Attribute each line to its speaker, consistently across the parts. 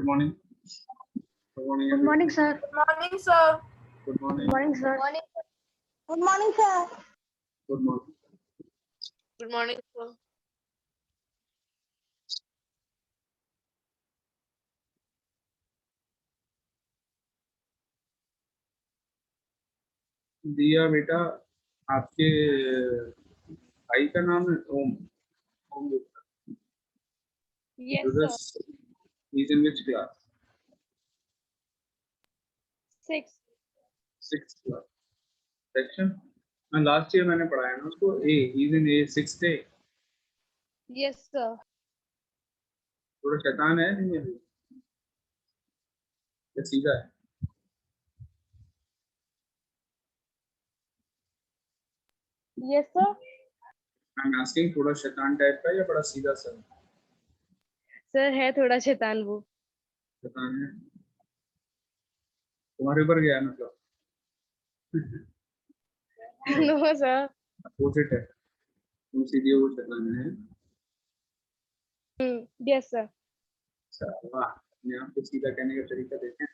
Speaker 1: Good morning. Good morning.
Speaker 2: Good morning, sir.
Speaker 3: Good morning, sir.
Speaker 1: Good morning.
Speaker 2: Good morning, sir.
Speaker 3: Good morning, sir.
Speaker 1: Good morning.
Speaker 3: Good morning, sir.
Speaker 1: दिया बेटा, आपके भाई का नाम है ओम। ओम Gupta.
Speaker 3: Yes,
Speaker 1: This he's in which class?
Speaker 3: 6.
Speaker 1: Sixth class. Section? हाँ, last year मैंने पढ़ाया ना उसको। A. He's in A, sixth A.
Speaker 3: Yes, sir.
Speaker 1: थोड़ा शैतान है नहीं है? या सीधा है?
Speaker 3: Yes, sir.
Speaker 1: I'm asking, थोड़ा शैतान टाइप का या बड़ा सीधा सा?
Speaker 3: सर है थोड़ा शैतान वो।
Speaker 1: शैतान है। तुम्हारे ऊपर गया मतलब?
Speaker 3: No sir.
Speaker 1: अपोजिट है। तुम सीधी हो, वो शैतान है।
Speaker 3: Yes sir.
Speaker 1: अच्छा, वाह, अपने आप को सीधा कहने का तरीका देखें।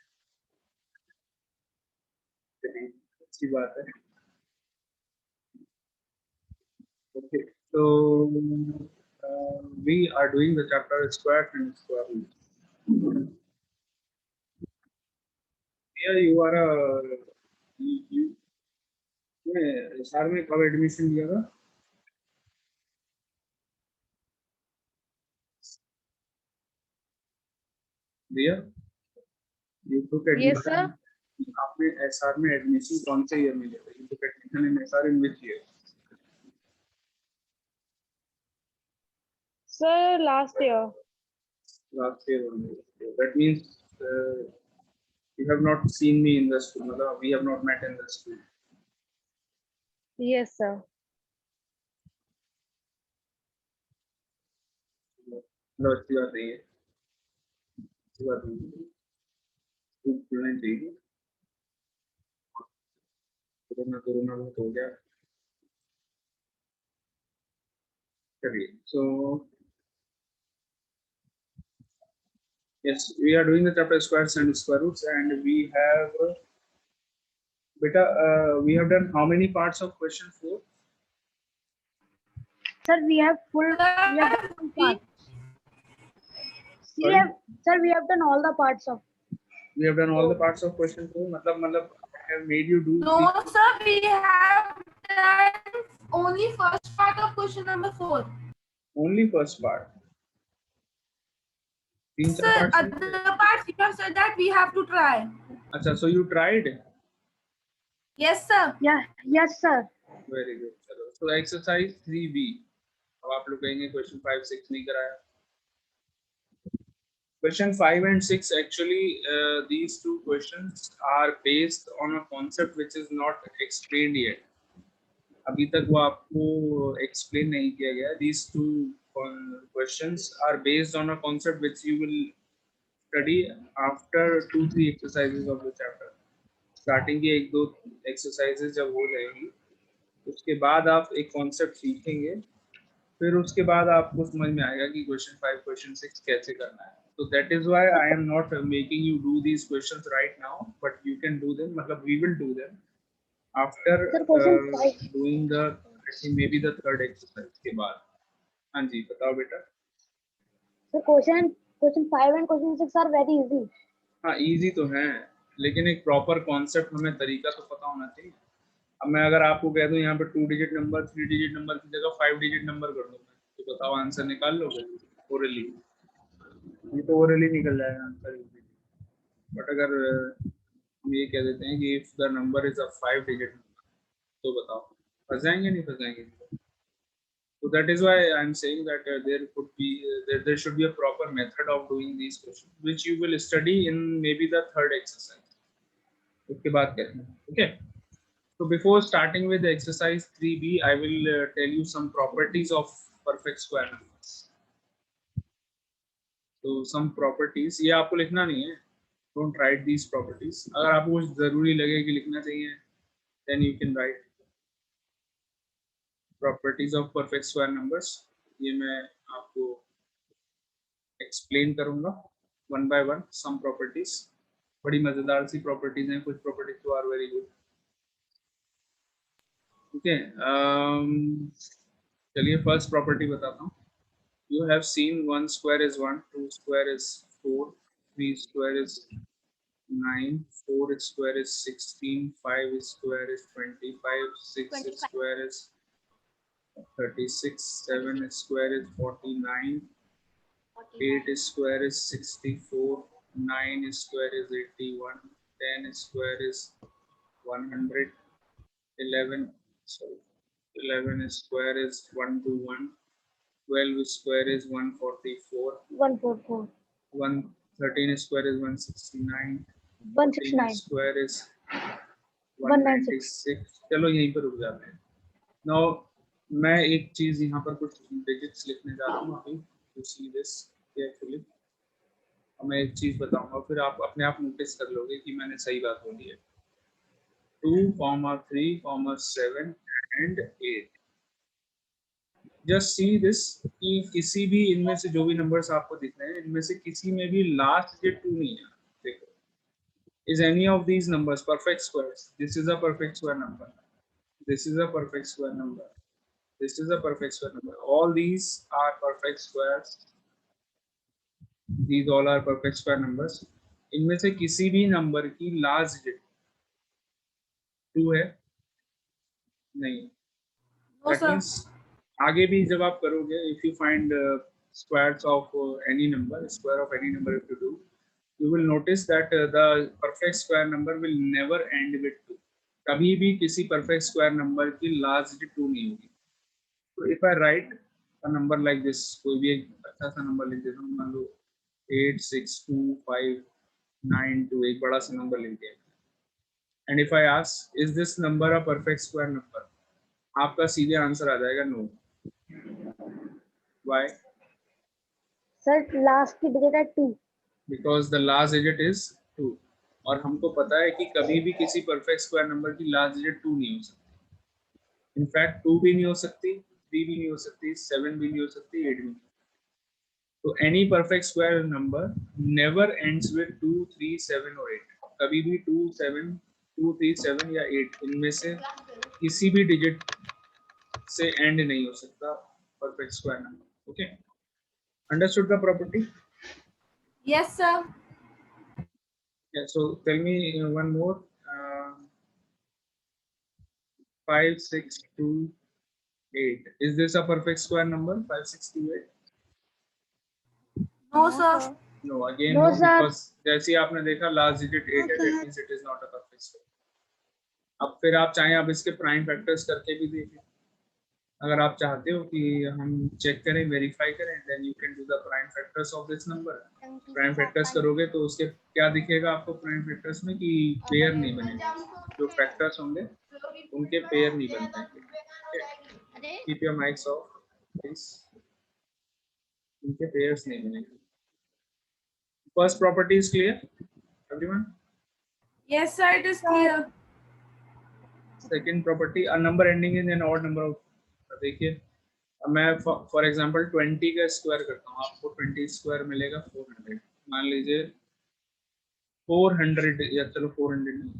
Speaker 1: अच्छी बात है। Okay, so we are doing the chapter square and square root. Here you are a SR में कब एडमिशन लिया था? दिया? You took
Speaker 3: Yes,
Speaker 1: admission.
Speaker 3: sir.
Speaker 1: आपने SR में एडमिशन कौन से ईयर में लिया था? You took admission in SR in which year?
Speaker 3: Sir, last year.
Speaker 1: Last year only. That means you have not seen me in the school. मतलब we have not met in the school.
Speaker 3: Yes, sir.
Speaker 1: मतलब अच्छी बात नहीं है। अच्छी बात नहीं है। स्कूल खुलना चाहिए। कोरोना बहुत हो गया। चलिए, so yes, we are doing the chapter squares and square roots, and we have beta. We have done how many parts of question 4?
Speaker 2: Sir, we have full. We have done full part. Sir, we have done all the parts of.
Speaker 1: We have done all the parts of question 4. मतलब I have made you do.
Speaker 3: No, sir, we have done only first part of question number 4.
Speaker 1: Only first part.
Speaker 3: Sir, other parts you have said that we have to try.
Speaker 1: अच्छा, so you tried?
Speaker 3: Yes, sir.
Speaker 2: Yeah. Yes, sir.
Speaker 1: Very good. चलो, so exercise 3B. अब आप लोग कहेंगे question 5, 6 नहीं कराया। Question 5 and 6 actually these two questions are based on a concept which is not explained yet. अभी तक वो आपको explain नहीं किया गया। These two questions are based on a concept which you will study after 2-3 exercises of the chapter. Starting की 1-2 exercises जब हो जाएंगी, उसके बाद आप एक concept सीखेंगे, फिर उसके बाद आपको समझ में आएगा कि question 5, question 6 कैसे करना है। So that is why I am not making you do these questions right now, but you can do them. मतलब we will do them after doing the I think maybe the third exercise के बाद। हाँ जी, बताओ बेटा।
Speaker 2: So question 5 and question 6 are very easy.
Speaker 1: हाँ, easy तो है, लेकिन एक proper concept हमें तरीका तो पता होना चाहिए। अब मैं अगर आपको कह दूं यहाँ पे 2 डिजिट नंबर 3 डिजिट नंबर की जगह 5 डिजिट नंबर कर दूं, तो बताओ आंसर निकाल लोगे ओरली? ये तो ओरली निकल जाएगा आंसर। बट अगर हम ये कह देते हैं कि if the number is a 5 digit तो बताओ फंस जाएंगे नहीं फंस जाएंगे? So that is why I am saying that there could be there should be a proper method of doing these questions, which you will study in maybe the third exercise. उसके बाद करेंगे, okay? So before starting with exercise 3B, I will tell you some properties of perfect square numbers. So some properties, ये आपको लिखना नहीं है, don't write these properties. अगर आपको कुछ जरूरी लगे कि लिखना चाहिए, then you can write properties of perfect square numbers. ये मैं आपको explain करूँगा, one by one some properties, बड़ी मजेदार सी प्रॉपर्टीज हैं, कुछ प्रॉपर्टीज तो आर वेरी गुड। ओके, चलिए फर्स्ट प्रॉपर्टी बताता हूँ। You have seen 1 square is 1, 2 square is 4, 3 square is 9, 4 square is 16, 5 square is 25, 6
Speaker 2: 25.
Speaker 1: square is 36, 7 square is 49, 8 square is 64, 9 square is 81, 10 square is 100, 11, sorry, 11 square is 121, 12 square is 144,
Speaker 2: 144.
Speaker 1: 13 square is 169, 14
Speaker 2: 169.
Speaker 1: square is
Speaker 2: 196.
Speaker 1: 196। चलो यहीं पर रुक जाते हैं। Now मैं एक चीज यहाँ पर कुछ डिजिट्स लिखने जा रहा हूँ अभी, टू सी दिस केयरफुली। और मैं एक चीज बताऊंगा, फिर आप अपने आप नोटिस कर लोगे कि मैंने सही बात बोली है। 2, 3, 7 एंड 8। जस्ट सी दिस कि किसी भी इनमें से जो भी नंबर्स आपको दिख रहे हैं, इनमें से किसी में भी लास्ट डिजिट 2 नहीं है। देखो, is any of these numbers perfect squares? This is a perfect square number, this is a perfect square number, this is a perfect square number, all these are perfect squares, these all are perfect square numbers। इनमें से किसी भी number की last digit 2 है नहीं।
Speaker 3: No,
Speaker 1: That
Speaker 3: sir.
Speaker 1: means आगे भी जब आप करोगे, if you find squares of any number, square of any number if you do, you will notice that the perfect square number will never end with 2। कभी भी किसी perfect square number की last digit 2 नहीं होगी। तो if I write a number like this, कोई भी एक अच्छा सा नंबर लिख देता हूँ, मान लो 8 6 2 5 9 2, एक बड़ा सा नंबर लिख दिया। and if I ask is this number a perfect square number, आपका सीधे आंसर आ जाएगा नो। Why?
Speaker 2: Sir, last की digit है 2.
Speaker 1: Because the last digit is 2। और हमको पता है कि कभी भी किसी परफेक्ट स्क्वायर नंबर की लास्ट डिजिट 2 नहीं हो सकती। इनफैक्ट 2 भी नहीं हो सकती, 3 भी नहीं हो सकती, 7 भी नहीं हो सकती, 8 भी नहीं। तो any perfect square number never ends with 2, 3, 7 और 8। कभी भी 2, 7, 2, 3, 7 या 8 इनमें से किसी भी डिजिट से एंड नहीं हो सकता perfect square number. Okay, understood the property?
Speaker 3: Yes, sir.
Speaker 1: Yeah, so tell me one more. 5, 6, 2, 8. Is this a perfect square number? 5, 6, 2, 8?
Speaker 3: No, sir.
Speaker 1: No, again
Speaker 2: No,
Speaker 1: no,
Speaker 2: sir.
Speaker 1: because जैसे ही आपने देखा last digit 8 है, that means it is not a perfect square। अब फिर आप चाहें आप इसके प्राइम फैक्टर्स करके भी देखें। अगर आप चाहते हो कि हम चेक करें, वेरीफाई करें, then you can do the prime factors of this number। Prime factors करोगे तो उसके क्या दिखेगा आपको प्राइम फैक्टर्स में कि पेयर नहीं बनेंगे, जो फैक्टर्स होंगे उनके पेयर नहीं बन पाएंगे। Keep your mics of please, उनके पेयर्स नहीं बनेंगे। First property is clear everyone?
Speaker 3: Yes, sir. It is clear.
Speaker 1: Second property, a number ending in an odd number of. देखिए, अब मैं फॉर एग्जांपल 20 का स्क्वायर करता हूँ, आपको 20 स्क्वायर मिलेगा 400। मान लीजिए 400, या चलो 400 नहीं,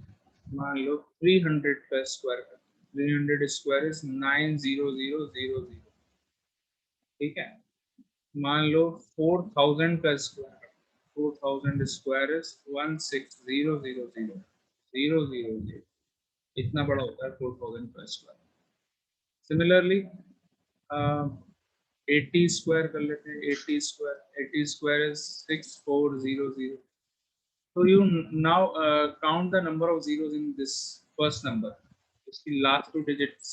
Speaker 1: मान लो 300 का स्क्वायर कर, 300 स्क्वायर इज 90000। ठीक है, मान लो 4000 का स्क्वायर, 4000 स्क्वायर इज 1600000। इतना बड़ा होता है 4000 का स्क्वायर। सिमिलरली 80 स्क्वायर कर लेते हैं, 80 square is 6400। So you now count the number of zeros in this first number, इसकी last 2 digits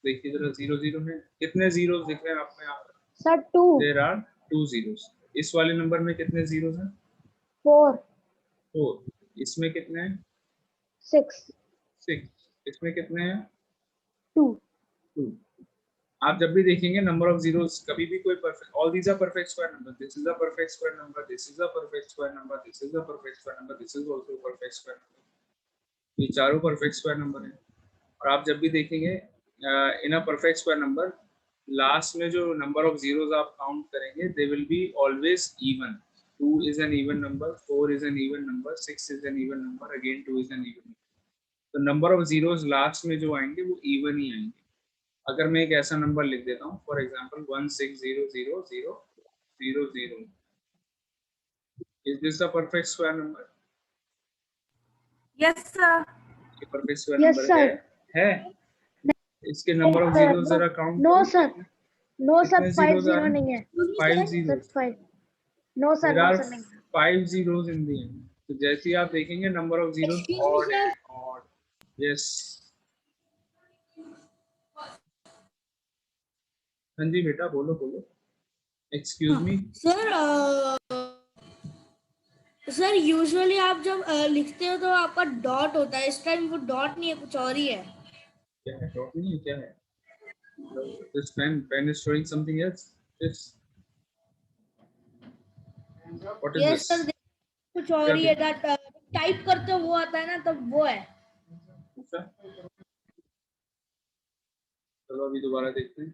Speaker 1: देखिए जरा, 00 में कितने zeros दिख रहे हैं आप में यहाँ पर?
Speaker 2: Sir, 2.
Speaker 1: There are 2 zeros। इस वाले नंबर में कितने zeros हैं?
Speaker 2: 4.
Speaker 1: 4। इसमें कितने हैं?
Speaker 2: 6.
Speaker 1: 6। इसमें कितने हैं?
Speaker 2: 2.
Speaker 1: 2। आप जब भी देखेंगे नंबर ऑफ जीरोस, कभी भी कोई perfect, all these are perfect square number, this is a perfect square number, this is a perfect square number, this is a perfect square number, this is also perfect square number. ये चारों perfect square number हैं। और आप जब भी देखेंगे in a perfect square number, last में जो नंबर ऑफ जीरोस आप काउंट करेंगे, they will be always even. 2 is an even number, 4 is an even number, 6 is an even number, again 2 is an even number. तो number of zeros last में जो आएंगे वो even he आएंगे. अगर मैं एक ऐसा नंबर लिख देता हूँ for example 16000000, is this a perfect square number?
Speaker 3: Yes, sir.
Speaker 1: ये perfect square
Speaker 2: Yes,
Speaker 1: number
Speaker 2: sir.
Speaker 1: है? इसके नंबर ऑफ जीरोस जरा count.
Speaker 2: No, sir. No, sir.
Speaker 1: कितने
Speaker 2: 5
Speaker 1: zeros आ रहे
Speaker 2: zero
Speaker 1: हैं?
Speaker 2: नहीं है.
Speaker 1: 5
Speaker 2: Sir,
Speaker 1: zeros.
Speaker 2: 5. No, sir.
Speaker 1: There
Speaker 2: No,
Speaker 1: are
Speaker 2: sir. नहीं.
Speaker 1: 5 zeros in the end. तो जैसे ही आप देखेंगे नंबर ऑफ जीरोस ऑड है. ऑड. यस. हाँ जी बेटा, बोलो बोलो. Excuse me.
Speaker 4: सर यूजुअली आप जब लिखते हो तो आपका डॉट होता है, इस टाइम वो डॉट नहीं है, कुछ और ही है.
Speaker 1: क्या है? डॉट नहीं है, क्या है? This pen is showing something else. This. What is
Speaker 4: yes
Speaker 1: this?
Speaker 4: Sir, कुछ और ही है. टाइप करते हो वो आता है ना, तब वो है.
Speaker 1: अच्छा. चलो अभी दोबारा देखते हैं.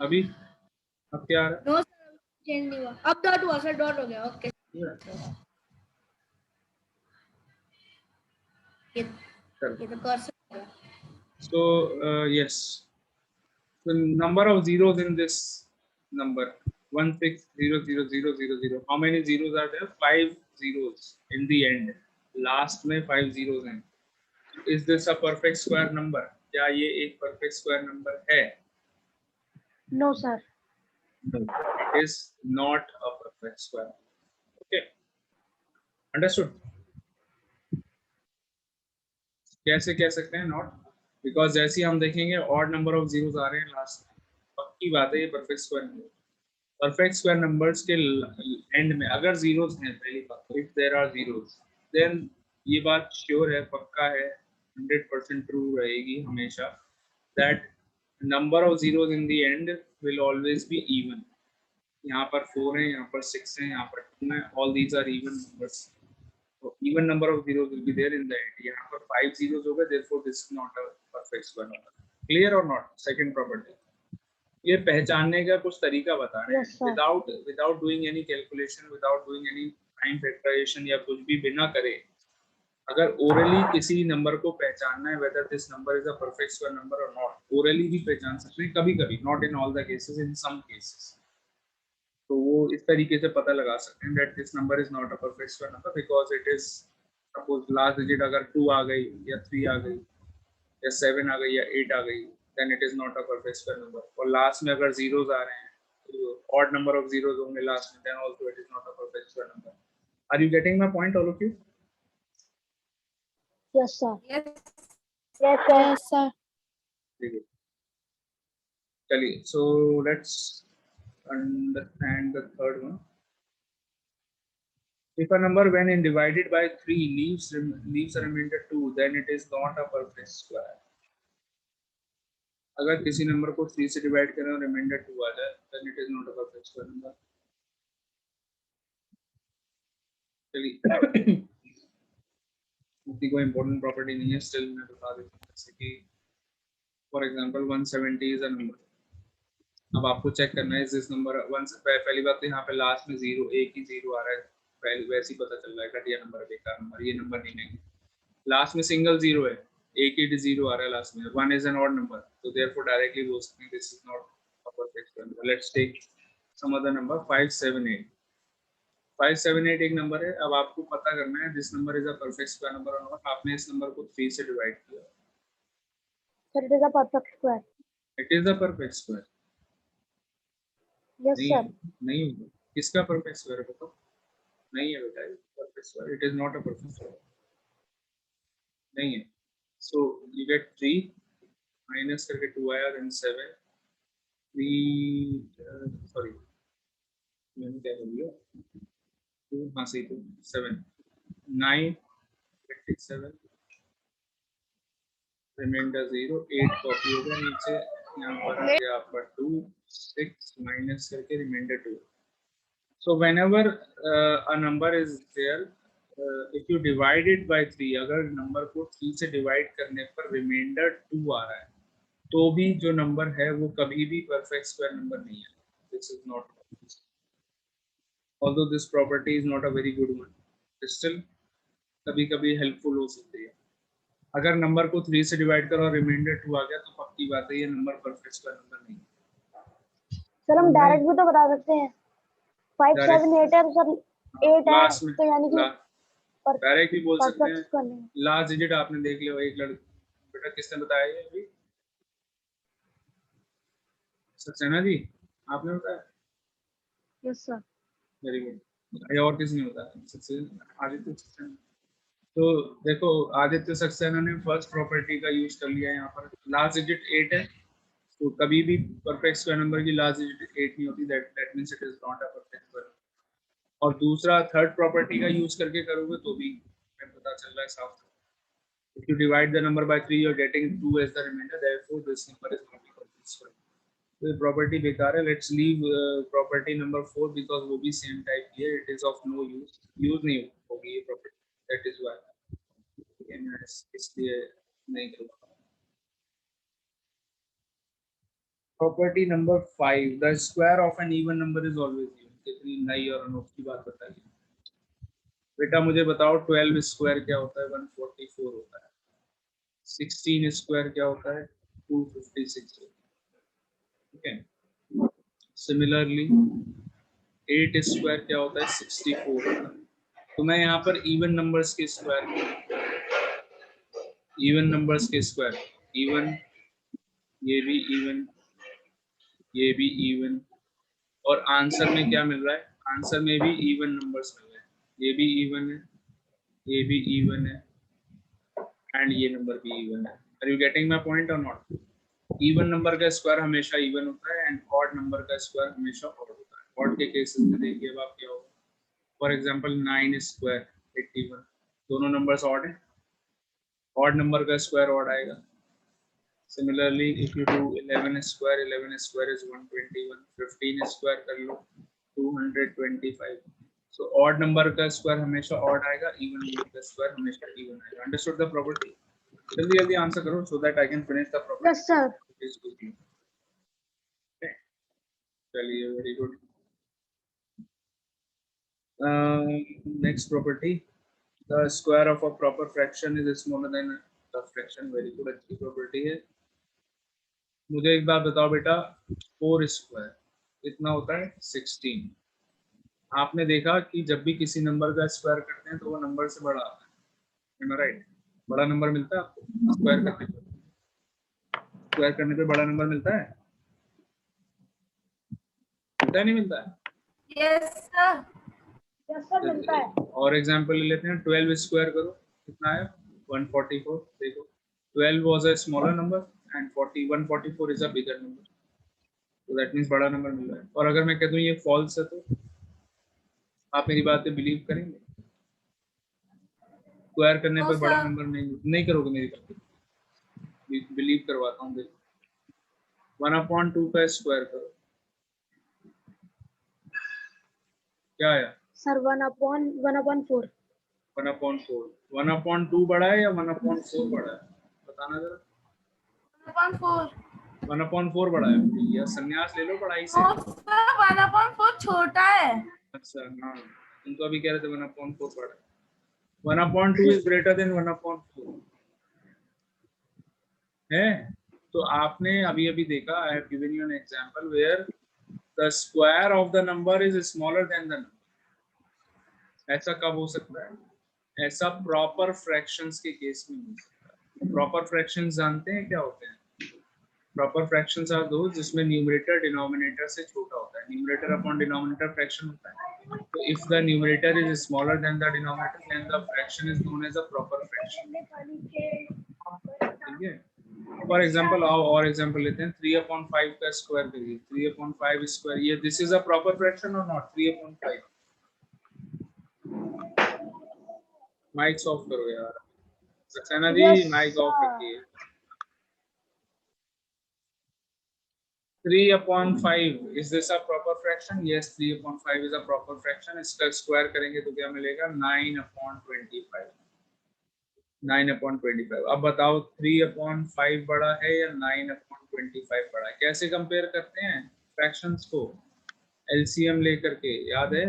Speaker 1: अभी अब क्या आ रहा है?
Speaker 4: नो सर, चेंज नहीं हुआ. अब डॉट हुआ सर, डॉट हो गया. ओके. ये तो कर्सर है.
Speaker 1: So yes, the number of zeros in this number 16000000. How many zeros are there? 5 zeros in the end. Last में 5 zeros हैं. Is this a perfect square number? क्या ये एक perfect square number है?
Speaker 2: No, sir.
Speaker 1: No, it is not a perfect square. Okay, understood? कैसे कह सकते हैं नॉट? बिकॉज जैसे ही हम देखेंगे ऑड नंबर ऑफ जीरोस आ रहे हैं लास्ट में, पक्की बात है ये perfect square number. Perfect square numbers के एंड में अगर जीरोस हैं, पहली बात, if there are zeros, then ये बात श्योर है, पक्का है, 100% ट्रू रहेगी हमेशा, that number of zeros in the end will always be even. यहाँ पर 4 है, यहाँ पर 6 है, यहाँ पर 2 है, all these are even numbers. So even number of zeros will be there in the end. यहाँ पर 5 zeros हो गए, therefore this is not a perfect square number. Clear or not? Second property. ये पहचानने का कुछ तरीका बता रहे हैं.
Speaker 2: Yes, sir.
Speaker 1: Without doing any calculation, without doing any time factorization या कुछ भी बिना करे, अगर orally किसी नंबर को पहचानना है, whether this number is a perfect square number or not, orally भी पहचान सकते हैं कभी-कभी, not in all the cases, in some cases. तो वो इस तरीके से पता लगा सकते हैं that this number is not a perfect square number because it is, suppose last digit अगर 2 आ गई या 3 आ गई या 7 आ गई या 8 आ गई, then it is not a perfect square number. और लास्ट में अगर zeros आ रहे हैं, तो odd number of zeros होंगे लास्ट में, then also it is not a perfect square number. Are you getting my point, all of you?
Speaker 2: Yes, sir.
Speaker 3: Yes.
Speaker 2: Yes, sir. Yes, sir.
Speaker 1: Very good. चलिए, so let's understand the third one. If a number when divided by 3 leaves a remainder 2, then it is not a perfect square. अगर किसी number को 3 से divide करें और reminder 2 आ जाए, then it is not a perfect square number. चलिए, कोई important property नहीं है, स्टिल मैं बता देता हूँ. जैसे कि for example 170 is a number. अब आपको चेक करना है इस नंबर 1 से पहली बात तो यहाँ पे लास्ट में जीरो, एक ही जीरो आ रहा है, पहले वैसे ही पता चल रहा है घटिया नंबर, बेकार नंबर, ये नंबर नहीं लेंगे. लास्ट में सिंगल जीरो है, एक ही जीरो आ रहा है लास्ट में. 1 इज एन ऑड नंबर, तो देयरफॉर डायरेक्टली बोल सकते हैं this is not a perfect square number. Let's take some other number 578. 578 एक नंबर है. अब आपको पता करना है this number is a perfect square number और नॉट. आपने इस नंबर को 3 से डिवाइड किया,
Speaker 2: Sir, it is a perfect square.
Speaker 1: It is a perfect square.
Speaker 2: Yes, sir.
Speaker 1: नहीं होगा. किसका परफेक्ट स्क्वायर है बताओ? नहीं है बेटा, perfect square. It is not a perfect square, नहीं है. सो यू गेट 3 माइनस करके 2 आया, देन 7 3 सॉरी मैंने क्या कर दिया, 2 हाँ सही, 2 7 9 27 रिमाइंडर 0 8 कॉपी हो गया नीचे. यहाँ पर आ गया आपका 2 6 माइनस करके reminder 2. So whenever a number is there, if you divide it by 3, अगर नंबर को 3 से डिवाइड करने पर रिमाइंडर 2 आ रहा है, तो भी जो नंबर है वो कभी भी परफेक्ट स्क्वायर नंबर नहीं है. this is not. Although this property is not a very good one, still कभी कभी हेल्पफुल हो सकती है। अगर नंबर को 3 से डिवाइड करो और रिमाइंडर 2 आ गया तो पक्की बात है ये नंबर परफेक्ट स्क्वायर नंबर नहीं है।
Speaker 2: सर हम डायरेक्ट भी तो बता सकते हैं 5 7 8 है तो सर 8 है
Speaker 1: लास्ट में
Speaker 2: तो यानी कि
Speaker 1: डायरेक्ट भी बोल सकते
Speaker 2: परफेक्ट
Speaker 1: हैं।
Speaker 2: स्क्वायर नहीं।
Speaker 1: लास्ट डिजिट आपने देख लिया, एक लड़का बेटा किसने बताया ये अभी? सक्सेना जी आपने बताया?
Speaker 2: Yes sir.
Speaker 1: Very good. ये और किसने बताया? सक्सेना, आदित्य सक्सेना। तो देखो आदित्य सक्सेना ने फर्स्ट प्रॉपर्टी का यूज कर लिया। यहाँ पर लास्ट डिजिट 8 है तो कभी भी परफेक्ट स्क्वायर नंबर की लास्ट डिजिट 8 नहीं होती, that means it is not a perfect square. और दूसरा थर्ड प्रॉपर्टी का यूज करके करोगे तो भी पता चल रहा है साफ। If you divide the number by 3, you're getting 2 as the remainder. Therefore, this number is not equal to this one. So, property बेकार है. Let's leave property number 4 because वो भी same type here. It is of no use. Use नहीं होगी ये property. That is why. मैं इसलिए नहीं करूँगा. Property number 5. The square of an even number is always even. कितनी नई और अनोखी बात बताइए. बेटा मुझे बताओ 12 स्क्वायर क्या होता है? 144 होता है। 16 स्क्वायर क्या होता है? 256। ठीक है। सिमिलरली 8 स्क्वायर क्या होता है? 64 होता है। तो मैं यहाँ पर इवन नंबर्स के स्क्वायर, इवन नंबर्स के स्क्वायर, इवन, ये भी इवन, ये भी इवन, और आंसर में क्या मिल रहा है? आंसर में भी इवन नंबर्स मिल रहे हैं। ये भी इवन है, ये भी इवन है, एंड ये नंबर भी इवन है। Are you getting my point और नॉट? इवन नंबर का स्क्वायर हमेशा इवन होता है एंड ऑड नंबर का स्क्वायर हमेशा ऑड होता है। ऑड के केसेस में देखिए अब आप क्या होगा। फॉर एग्जांपल 9 स्क्वायर 81, दोनों नंबर्स ऑड हैं, ऑड नंबर का स्क्वायर ऑड आएगा। Similarly if you do 11 square is 121, 15 square कर लो 225। सो ऑड नंबर का स्क्वायर हमेशा ऑड आएगा, इवन नंबर का स्क्वायर हमेशा इवन आएगा। Understood the property? जल्दी जल्दी आंसर करो so that I can finish the property.
Speaker 2: Yes sir.
Speaker 1: चलिए very good. Next property, the square of a proper fraction is smaller than the fraction. Very good, अच्छी property है। मुझे एक बात बताओ बेटा, 4 स्क्वायर कितना होता है? 16। आपने देखा कि जब भी किसी नंबर का स्क्वायर करते हैं तो वो नंबर से बड़ा आता है। Am I right? बड़ा नंबर मिलता है आपको स्क्वायर करने पे? स्क्वायर करने पे बड़ा नंबर मिलता है? मिलता है नहीं मिलता है?
Speaker 3: Yes, sir.
Speaker 2: यस सर मिलता है।
Speaker 1: और एग्जांपल ले लेते हैं, 12 स्क्वायर करो कितना है? 144। देखो 12 was a smaller number and 144 is a bigger number, तो दैट मींस बड़ा नंबर मिल रहा है। और अगर मैं कह दूं ये फॉल्स है तो आप मेरी बात पे बिलीव करेंगे? स्क्वायर करने
Speaker 3: No,
Speaker 1: पर बड़ा
Speaker 3: sir.
Speaker 1: नंबर नहीं करोगे मेरी बात पे? बिलीव करवाता हूँ। देखो 1/2 का स्क्वायर करो, क्या आया?
Speaker 2: सर 1/4।
Speaker 1: 1/4। 1/2 बड़ा है या 1/4 बड़ा है? बताना जरा।
Speaker 3: 1/4.
Speaker 1: 1/4 बड़ा है भैया, संन्यास ले लो पढ़ाई से।
Speaker 3: No, sir. 1/4 छोटा है.
Speaker 1: अच्छा हाँ, तुम तो अभी कह रहे थे 1/4 बड़ा है। 1/2 इज ग्रेटर देन 1/4 है। तो आपने अभी अभी देखा, I have given you an example where the square of the number is smaller than the number. ऐसा कब हो सकता है? ऐसा प्रॉपर फ्रैक्शंस के केस में हो सकता है। प्रॉपर फ्रैक्शंस जानते हैं क्या होते हैं? प्रॉपर फ्रैक्शंस आर दोस जिसमें न्यूमरेटर डिनोमिनेटर से छोटा होता है। न्यूमरेटर अपॉन डिनोमिनेटर फ्रैक्शन होता है। तो if the numerator is smaller than the denominator then the fraction is known as a proper fraction. ठीक है। फॉर एग्जांपल आओ और एग्जांपल लेते हैं, 3/5 का स्क्वायर करिए। 3/5 स्क्वायर, ये this is a proper fraction और नॉट? 3/5 माइक ऑफ करो यार, Saxena ji
Speaker 2: Yes,
Speaker 1: mic off
Speaker 2: sir.
Speaker 1: रखिए। 3/5 is this a proper fraction? Yes, 3/5 is a proper fraction. इसका स्क्वायर करेंगे तो क्या मिलेगा? 9/25। 9/25। अब बताओ 3/5 बड़ा है या 9/25 बड़ा है? कैसे कंपेयर करते हैं फ्रैक्शंस को? एलसीएम लेकर के, याद है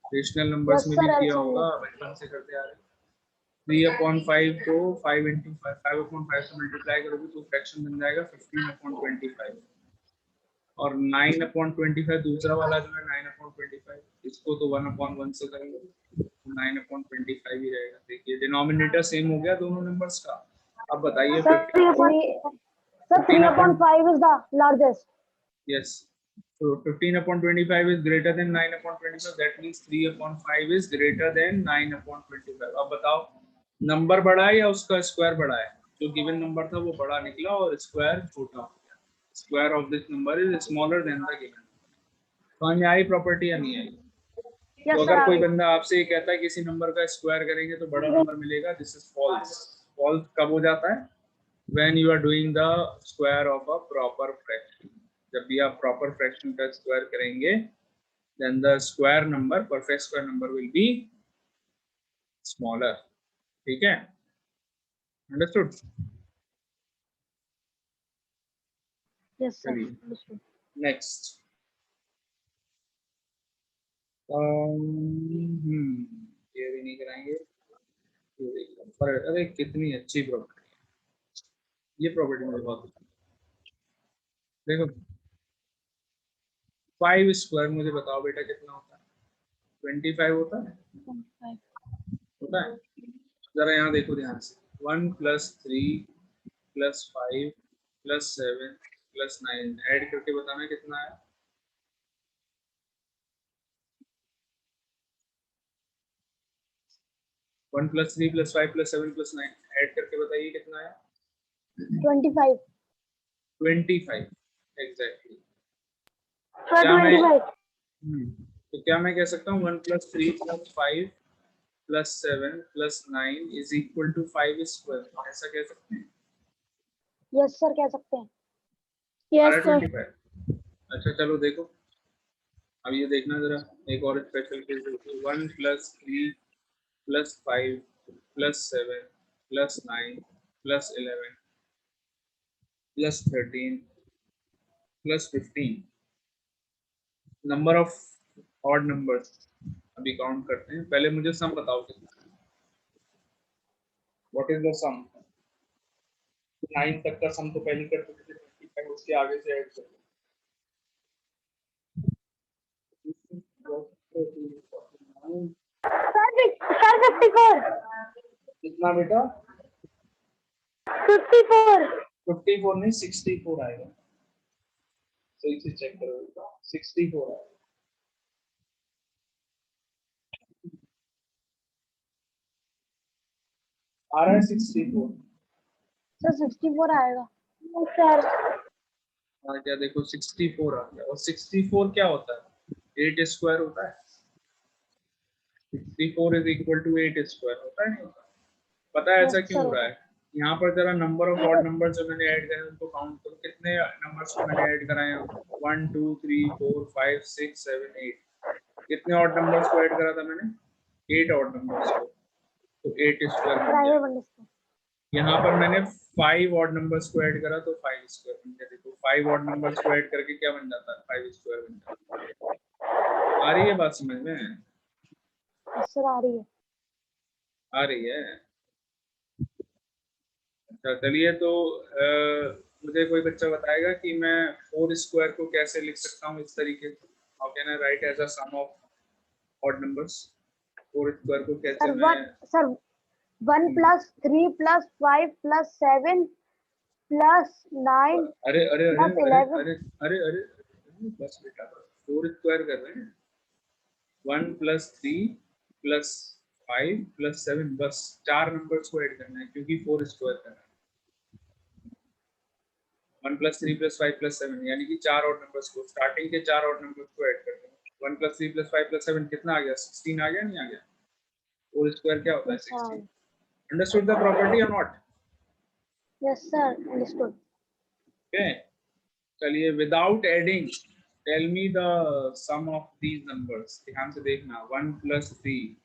Speaker 1: रेशनल नंबर्स
Speaker 2: Yes,
Speaker 1: में
Speaker 2: sir,
Speaker 1: भी किया
Speaker 2: LCM
Speaker 1: होगा, बचपन से करते आ रहे हैं। 3/5 को 5 into 5/5 से मल्टीप्लाई करोगे तो फ्रैक्शन बन जाएगा 15/25, और 9/25 दूसरा वाला जो है 9/25, इसको तो 1/1 से करेंगे, 9/25 ही रहेगा। देखिए डिनोमिनेटर सेम हो गया दोनों नंबर्स का। अब बताइए
Speaker 2: Sir,
Speaker 1: 15
Speaker 2: 3/5 is the largest.
Speaker 1: yes, so 15/25 is greater than 9/25, that means 3/5 is greater than 9/25। अब बताओ नंबर बड़ा है या उसका स्क्वायर बड़ा है? जो गिवन नंबर था वो बड़ा निकला और स्क्वायर छोटा हो गया। Square of this number is smaller than the given. समझ में आई प्रॉपर्टी या नहीं आई?
Speaker 2: Yes,
Speaker 1: तो
Speaker 2: sir,
Speaker 1: अगर कोई
Speaker 2: Avi.
Speaker 1: बंदा आपसे ये कहता है किसी नंबर का स्क्वायर करेंगे तो बड़ा नंबर मिलेगा, दिस इज फॉल्स। फॉल्स कब हो जाता है? When you are doing the square of a proper fraction. जब भी आप प्रॉपर फ्रैक्शन का स्क्वायर करेंगे then the square number, perfect square number will be smaller। ठीक है, understood?
Speaker 2: Yes, sir.
Speaker 1: चलिए
Speaker 2: Understood.
Speaker 1: नेक्स्ट। ये भी नहीं कराएंगे, ये देखो। पर अरे कितनी अच्छी प्रॉपर्टी है ये, प्रॉपर्टी मुझे बहुत पसंद है। देखो 5 स्क्वायर, मुझे बताओ बेटा कितना होता है? 25 होता है?
Speaker 2: 25.
Speaker 1: होता है? जरा यहाँ देखो ध्यान से, 1 + 3 + 5 + 7 + 9 ऐड करके बताना कितना है? 1 + 3 + 5 + 7 + 9 ऐड करके बताइए कितना है?
Speaker 2: 25.
Speaker 1: 25 एग्जैक्टली।
Speaker 2: Sir,
Speaker 1: क्या मैं
Speaker 2: 25.
Speaker 1: तो क्या मैं कह सकता हूँ 1 + 3 + 5 + 7 + 9 = 5 स्क्वायर, ऐसा कह सकते हैं?
Speaker 2: Yes, sir, कह सकते हैं.
Speaker 1: आ रहा है 25? अच्छा चलो देखो, अब ये देखना जरा एक और स्पेशल केस देखो। 1 + 3 + 5 + 7 + 9 + 11 + 13 + 15, नंबर ऑफ ऑड नंबर्स अभी काउंट करते हैं। पहले मुझे सम बताओ कितना है? व्हाट इज द सम? 9 तक का सम तो पहले कर चुके थे, 25 उसके आगे से ऐड कर।
Speaker 2: Sir, 54.
Speaker 1: कितना बेटा?
Speaker 2: 54.
Speaker 1: 54 नहीं 64 आएगा, सही से चेक करो बेटा, 64 आएगा। आ रहा है 64?
Speaker 2: Sir, 64 आएगा. Sir,
Speaker 1: हाँ क्या देखो 64 आ गया। और 64 क्या होता है? 8 स्क्वायर होता है। 64 = 8 स्क्वायर होता है, नहीं होता? पता है
Speaker 2: yes,
Speaker 1: ऐसा क्यों
Speaker 2: sir.
Speaker 1: हो रहा है? यहाँ पर जरा नंबर ऑफ ऑड नंबर जो मैंने ऐड करे उनको काउंट करो, कितने नंबर्स को मैंने ऐड कराए हैं? 1 2 3 4 5 6 7 8। कितने ऑड नंबर्स को ऐड करा था मैंने? 8 ऑड नंबर्स को, तो 8 स्क्वायर बन
Speaker 2: Driver
Speaker 1: गया।
Speaker 2: बन सकता.
Speaker 1: यहाँ पर मैंने 5 ऑड नंबर्स को ऐड करा तो 5 स्क्वायर बन गया। देखो 5 ऑड नंबर्स को ऐड करके क्या बन जाता है? 5 स्क्वायर बन जाता है। आ रही है बात समझ में?
Speaker 2: Yes, sir, आ रही है.
Speaker 1: आ रही है? अच्छा चलिए, तो मुझे कोई बच्चा बताएगा कि मैं 4 स्क्वायर को कैसे लिख सकता हूँ इस तरीके से? How can I write as a sum of odd numbers? 4 square को कैसे
Speaker 2: Sir,
Speaker 1: मैं
Speaker 2: 1 + 3 + 5 + 7 + 9
Speaker 1: अरे अरे अरे
Speaker 2: +
Speaker 1: अरे
Speaker 2: 11.
Speaker 1: अरे अरे अरे बस बेटा, 4 स्क्वायर कर रहे हैं। 1 + 3 + 5 + 7, बस 4 नंबर्स को ऐड करना है क्योंकि 4 स्क्वायर करना है। 1 + 3 + 5 + 7 यानी कि 4 और नंबर्स को, स्टार्टिंग के 4 और नंबर्स को ऐड करते हैं। 1 + 3 + 5 + 7 कितना आ गया? 16 आ गया, नहीं आ गया? 4 स्क्वायर क्या होता है?
Speaker 2: Yes, sir.
Speaker 1: 16। Understood the property और not?
Speaker 2: Yes, sir. Understood.
Speaker 1: Okay चलिए, without adding tell me the sum of these numbers. ध्यान से देखना, 1 + 3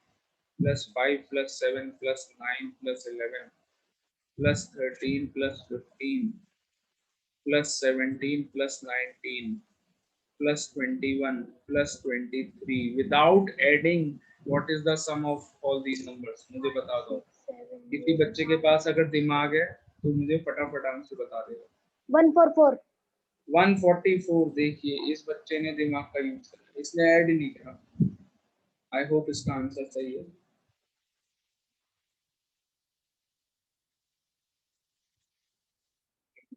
Speaker 1: + 5 + 7 + 9 + 11 + 13 + 15 + 17 + 19 plus 21 plus 23 without adding what is the sum of all these numbers? मुझे बता दो। किसी बच्चे के पास अगर दिमाग है तो मुझे फटाफट आंसर बता देगा।
Speaker 2: 144
Speaker 1: 144। देखिए इस बच्चे ने दिमाग का यूज किया, इसने ऐड ही नहीं किया। आई होप इसका आंसर सही है।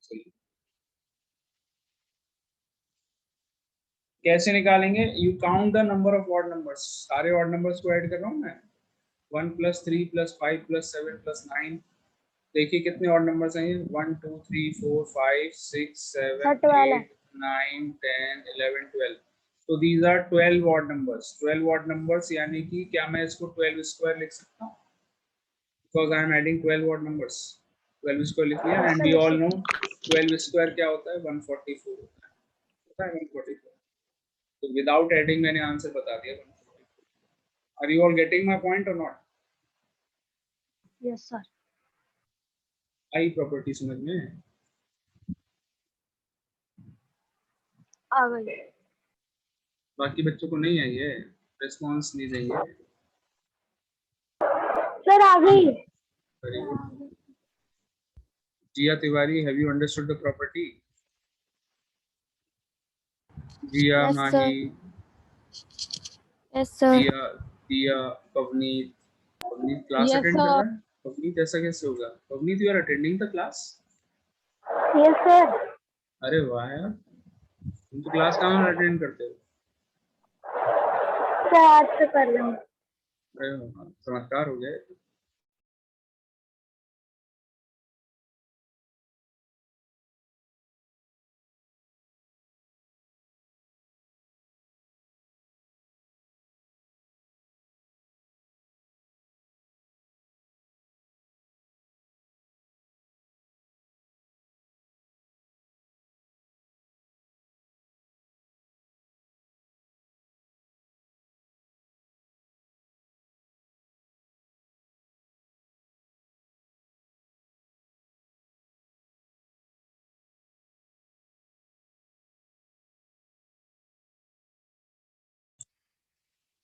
Speaker 1: सही। कैसे निकालेंगे? You count the number of odd numbers. सारे ऑड नंबर्स को ऐड कर रहा हूँ मैं। 1 + 3 + 5 + 7 + 9। देखिए कितने ऑड नंबर्स हैं ये? 1 2 3 4 5 6 7
Speaker 2: सट वाला
Speaker 1: 8 9 10 11 12। तो these are 12 odd numbers. 12 odd numbers यानी कि क्या मैं इसको 12 स्क्वायर लिख सकता हूँ? Because I am adding 12 odd numbers. 12 square लिख लिया। And we all know 12 square क्या होता है? 144 होता है 144। तो विदाउट एडिंग मैंने आंसर बता दिया 144। Are you all getting my point और not?
Speaker 2: Yes sir
Speaker 1: I property समझ में?
Speaker 2: आ गई
Speaker 1: बाकी बच्चों को नहीं आई है, रिस्पॉन्स नहीं देंगे।
Speaker 2: सर आ गई
Speaker 1: very good. Jiya Tiwari, have you understood the property? Jiya,
Speaker 5: Yes,
Speaker 1: Mahi,
Speaker 5: sir. Yes, sir.
Speaker 1: Diya, Diya, Pavneet. Pavneet class
Speaker 5: Yes,
Speaker 1: attend कर
Speaker 5: sir.
Speaker 1: रहा है? पवनीत ऐसा कैसे होगा? Pavneet you are attending the class?
Speaker 2: Yes sir
Speaker 1: अरे वाह यार, तुम तो क्लास कहाँ अटेंड करते हो?
Speaker 2: सर आज से कर रहा हूँ
Speaker 1: अरे वाह, चमत्कार हो गया।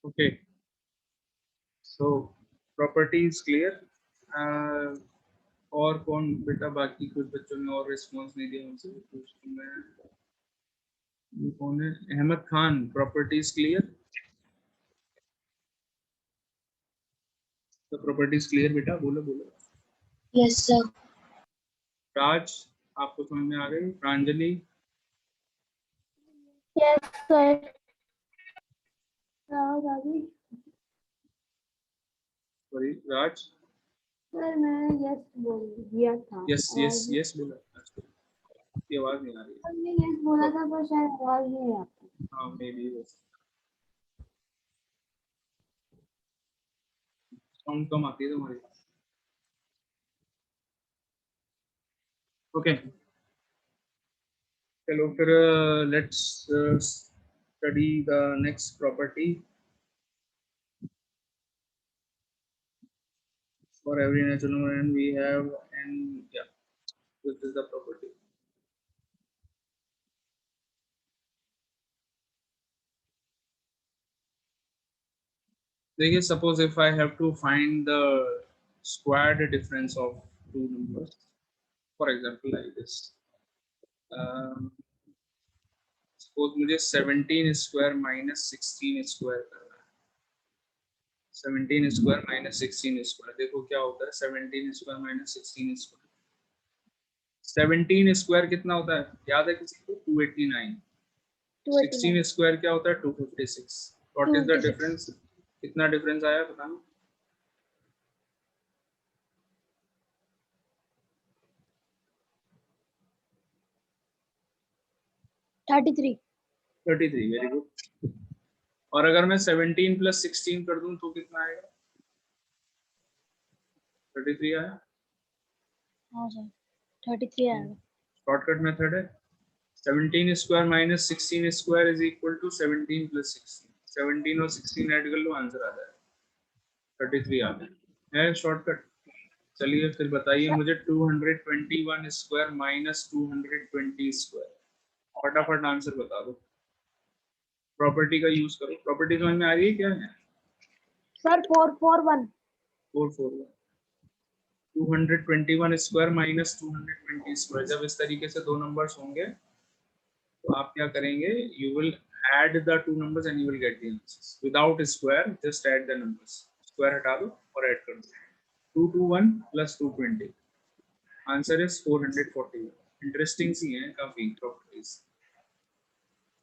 Speaker 1: Okay, so property is clear. और कौन बेटा? बाकी कुछ बच्चों ने और रिस्पॉन्स नहीं दिया मुझसे। ये कौन है? Ahmad Khan, property is clear? तो प्रॉपर्टी इज क्लियर बेटा, बोलो बोलो।
Speaker 5: Yes, sir.
Speaker 1: राज, आपको समझ में आ गई? प्रांजलि,
Speaker 2: यस सर आ गई
Speaker 1: सॉरी राज,
Speaker 2: सर मैं यस बोल दिया था
Speaker 1: यस यस यस बोला। आपकी आवाज नहीं आ रही है।
Speaker 2: हमने यस बोला था पर शायद आवाज नहीं आती
Speaker 1: हाँ मे बी साउंड कम आती है तुम्हारी। ओके चलो फिर let's study the next property. For every natural number n we have n, yeah, this is the property. देखिए suppose if I have to find the squared difference of two numbers, for example like this, suppose मुझे 17 square minus 16 square करना है। 17 square minus 16 square, देखो क्या होता है 17 square minus 16 square। 17 square कितना होता है याद है किसी को? 289। 16 स्क्वायर क्या होता है? 256। What is the difference? कितना डिफरेंस आया बताना?
Speaker 2: Thirty three
Speaker 1: 33। Very good. और अगर मैं 17 + 16 कर दूं तो कितना आएगा? 33 आया।
Speaker 2: हाँ सर 33 आएगा
Speaker 1: शॉर्टकट मेथड है। 17 square minus 16 square is equal to 17 + 16। 17 और 16 ऐड कर लो, आंसर आ जाएगा 33 आ गया है शॉर्टकट। चलिए फिर बताइए मुझे 221 स्क्वायर माइनस 220 स्क्वायर, फटाफट आंसर बता दो। प्रॉपर्टी का यूज करो। प्रॉपर्टी समझ में आ रही है क्या है?
Speaker 2: Sir 441
Speaker 1: 441 221 square minus 220 square. जब इस तरीके से दो नंबर्स होंगे तो आप क्या करेंगे, you will add the two numbers and you will get the answers without square, just add the numbers, square हटा दो और ऐड कर दो। 221 plus 220 आंसर इज 441। इंटरेस्टिंग सी है काफी प्रॉपर्टीज।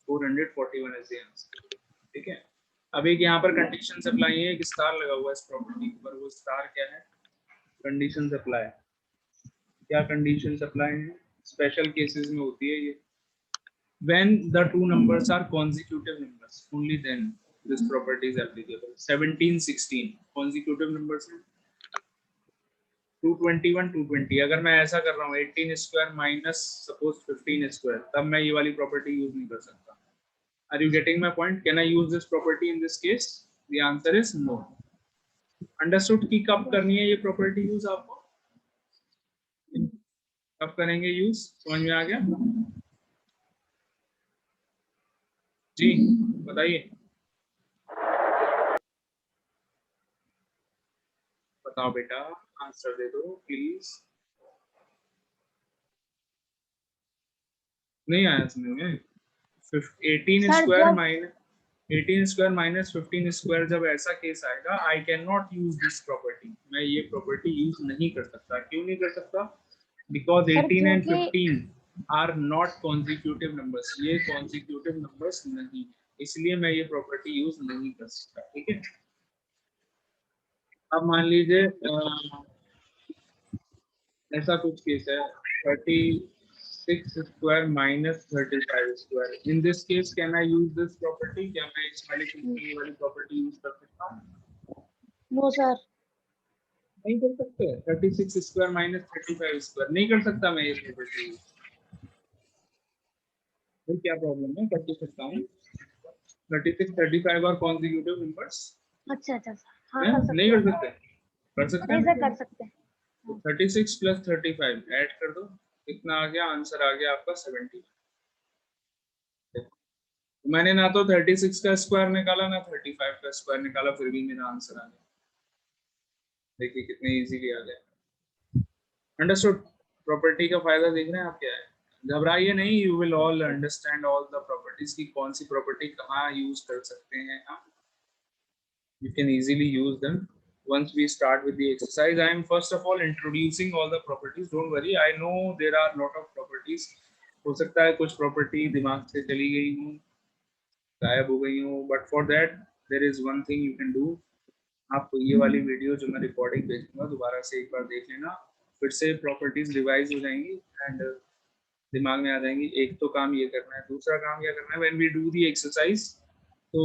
Speaker 1: 441 is the answer. ठीक है, अब एक यहाँ पर कंडीशन अप्लाई है, एक स्टार लगा हुआ है इस प्रॉपर्टी पर, वो स्टार क्या है? Condition apply. क्या कंडीशन अप्लाई है? स्पेशल केसेस में होती है ये। when the two numbers are consecutive numbers, only then this property is applicable। 17 16 consecutive numbers हैं। 221 220 अगर मैं ऐसा कर रहा हूँ 18 स्क्वायर माइनस सपोज 15 स्क्वायर, तब मैं ये वाली प्रॉपर्टी यूज नहीं कर सकता। Are you getting my point? Can I use this property in this case? The answer is no. Understood कि कब करनी है ये प्रॉपर्टी यूज? आपको कब करेंगे यूज, समझ में आ गया? जी बताइए, बताओ बेटा, आंसर दे दो प्लीज। नहीं आया समझ में? 18
Speaker 2: सर
Speaker 1: स्क्वायर
Speaker 2: जब
Speaker 1: माइनस 18 स्क्वायर माइनस 15 स्क्वायर, जब ऐसा केस आएगा I can not use this property. मैं ये प्रॉपर्टी यूज नहीं कर सकता। क्यों नहीं कर सकता? बिकॉज
Speaker 2: सर
Speaker 1: 18 एंड
Speaker 2: क्योंकि
Speaker 1: 15 आर नॉट कॉन्जिक्यूटिव नंबर्स। ये कॉन्जिक्यूटिव नंबर्स नहीं, इसलिए मैं ये प्रॉपर्टी यूज नहीं कर सकता। ठीक है, अब मान लीजिए ऐसा कुछ केस है 36 square minus 35 square. In this case can I use this property? क्या मैं इस वाले केस में ये वाली प्रॉपर्टी यूज कर सकता हूँ?
Speaker 2: No sir.
Speaker 1: नहीं कर सकते। 36 स्क्वायर माइनस 35 स्क्वायर नहीं कर सकता मैं ये प्रॉपर्टी यूज। तो क्या प्रॉब्लम है? कर तो सकता हूँ। 36 35 और कॉन्जिक्यूटिव नंबर्स
Speaker 2: अच्छा अच्छा सर, हाँ कर सकते
Speaker 1: नहीं कर
Speaker 2: हैं।
Speaker 1: सकते? कर सकते
Speaker 2: नहीं
Speaker 1: हैं।
Speaker 2: सर कर सकते हैं।
Speaker 1: 36 प्लस 35 ऐड कर दो, कितना आ गया? आंसर आ गया आपका 70। मैंने ना तो 36 का स्क्वायर निकाला ना 35 का स्क्वायर निकाला, फिर भी मेरा आंसर आ गया। देखिए कितने इजीली आ गया। अंडरस्टूड? प्रॉपर्टी का फायदा देख रहे हैं आप क्या है? घबराइए नहीं, you will all understand all the properties की कौन सी प्रॉपर्टी कहाँ यूज कर सकते हैं हम। You can easily use them once we start with the exercise. I am first of all introducing all the properties. Don't worry, I know there are lot of properties. हो सकता है कुछ property दिमाग से चली गई हूँ, गायब हो गई हूँ, but for that there is one thing you can do. आप ये वाली वीडियो जो मैं रिकॉर्डिंग भेजूंगा दोबारा से एक बार देख लेना, फिर से प्रॉपर्टीज रिवाइज हो जाएंगी एंड दिमाग में आ जाएंगी। एक तो काम ये करना है, दूसरा काम क्या करना है, when we do the exercise, तो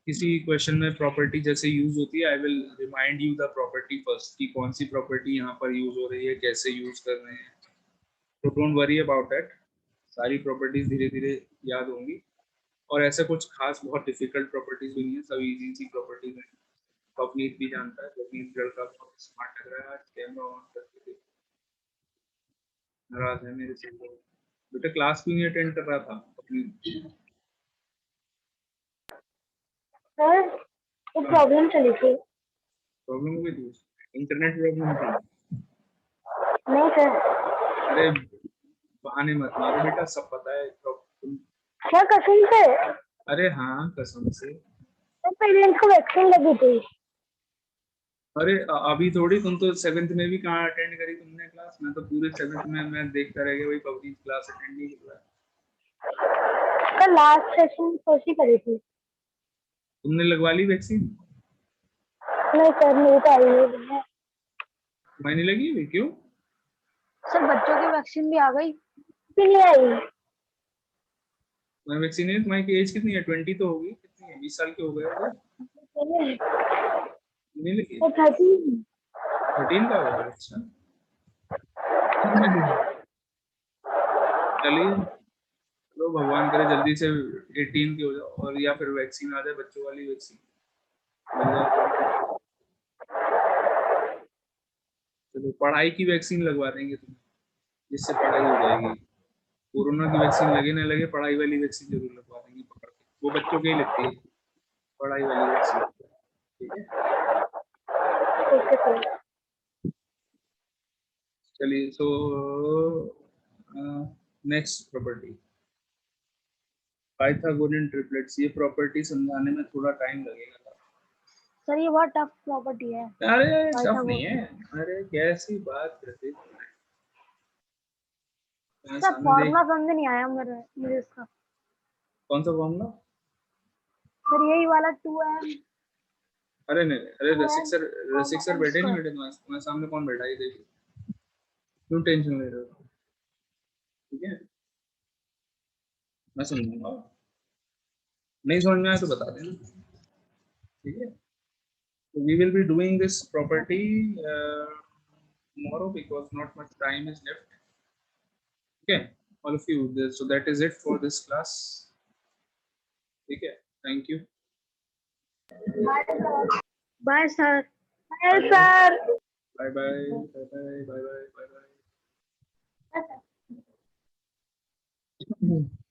Speaker 1: किसी क्वेश्चन में प्रॉपर्टी जैसे यूज होती है, I will remind you the property first कि कौन सी प्रॉपर्टी यहाँ पर यूज हो रही है, कैसे यूज कर रहे हैं। तो डोंट वरी अबाउट दैट, सारी प्रॉपर्टीज धीरे धीरे याद होंगी। और ऐसा कुछ खास बहुत डिफिकल्ट प्रॉपर्टीज भी नहीं है, सब इजी सी प्रॉपर्टीज हैं। पवनीत भी जानता है, पवनीत लड़का बहुत स्मार्ट लग रहा है आज, कैमरा ऑन करके नाराज है मेरे से। बेटा क्लास क्यों नहीं अटेंड कर रहा था अपनी?
Speaker 2: सर वो प्रॉब्लम चली थी।
Speaker 1: प्रॉब्लम हुई थी? इंटरनेट प्रॉब्लम थी?
Speaker 2: नहीं सर।
Speaker 1: अरे बहाने मत मारो बेटा, सब पता है
Speaker 2: सर कसम से।
Speaker 1: अरे हाँ कसम से।
Speaker 2: तो पेरेंट्स को वैक्सीन लगी थी।
Speaker 1: अरे अभी थोड़ी, तुम तो 7th में भी कहाँ अटेंड करी तुमने क्लास? मैं तो पूरे 7th में मैं देखता रह गया, वही पब्लिक क्लास अटेंड नहीं कर रहा।
Speaker 2: सर लास्ट सेशन कोशिश करी थी।
Speaker 1: तुमने लगवा ली वैक्सीन?
Speaker 2: नहीं सर मेरी तो आई नहीं है।
Speaker 1: मैंने लगी हुई? क्यों?
Speaker 2: सर बच्चों की वैक्सीन भी आ गई, नहीं आई।
Speaker 1: मैं वैक्सीन है। तुम्हारी एज कितनी है? 20 तो होगी, कितनी है? 20 साल के हो गए हो? नहीं लगी? 13 का होगा? अच्छा चलिए, चलो भगवान करे जल्दी से 18 के हो जाओ, और या फिर वैक्सीन आ जाए, बच्चों वाली वैक्सीन मिल जाए। चलो पढ़ाई की वैक्सीन लगवा देंगे तुम्हें, जिससे पढ़ाई हो जाएगी। कोरोना की वैक्सीन लगे ना लगे, पढ़ाई वाली वैक्सीन जरूर लगवा देंगे पकड़ के। वो बच्चों के ही लगती है पढ़ाई वाली वैसी, ठीक है।
Speaker 2: Okay sir.
Speaker 1: चलिए, so next property, Pythagorean triplets. ये प्रॉपर्टी समझाने में थोड़ा टाइम लगेगा।
Speaker 2: सर ये बहुत टफ प्रॉपर्टी है।
Speaker 1: अरे टफ
Speaker 2: पाइथागोरस।
Speaker 1: नहीं है, अरे कैसी बात करते हो? मैं
Speaker 2: सर
Speaker 1: सामने देख,
Speaker 2: फॉर्मूला समझ नहीं आया मुझे इसका।
Speaker 1: कौन सा फॉर्मूला?
Speaker 2: सर यही वाला 2m
Speaker 1: अरे नहीं, अरे रसिक सर, रसिक सर
Speaker 2: m
Speaker 1: बैठे नहीं
Speaker 2: square।
Speaker 1: बैठे तुम्हारे सामने, कौन बैठा है ये देखिए, क्यों टेंशन ले रहे हो? ठीक है, मैं समझूंगा, नहीं समझ में आया तो बता देना, ठीक है। So we will be doing this property tomorrow because not much time is left. Okay, all of you. So that is it for this class. Okay, thank you.
Speaker 2: Bye sir. Bye sir.
Speaker 1: Bye bye. Bye bye. Bye bye. Bye bye.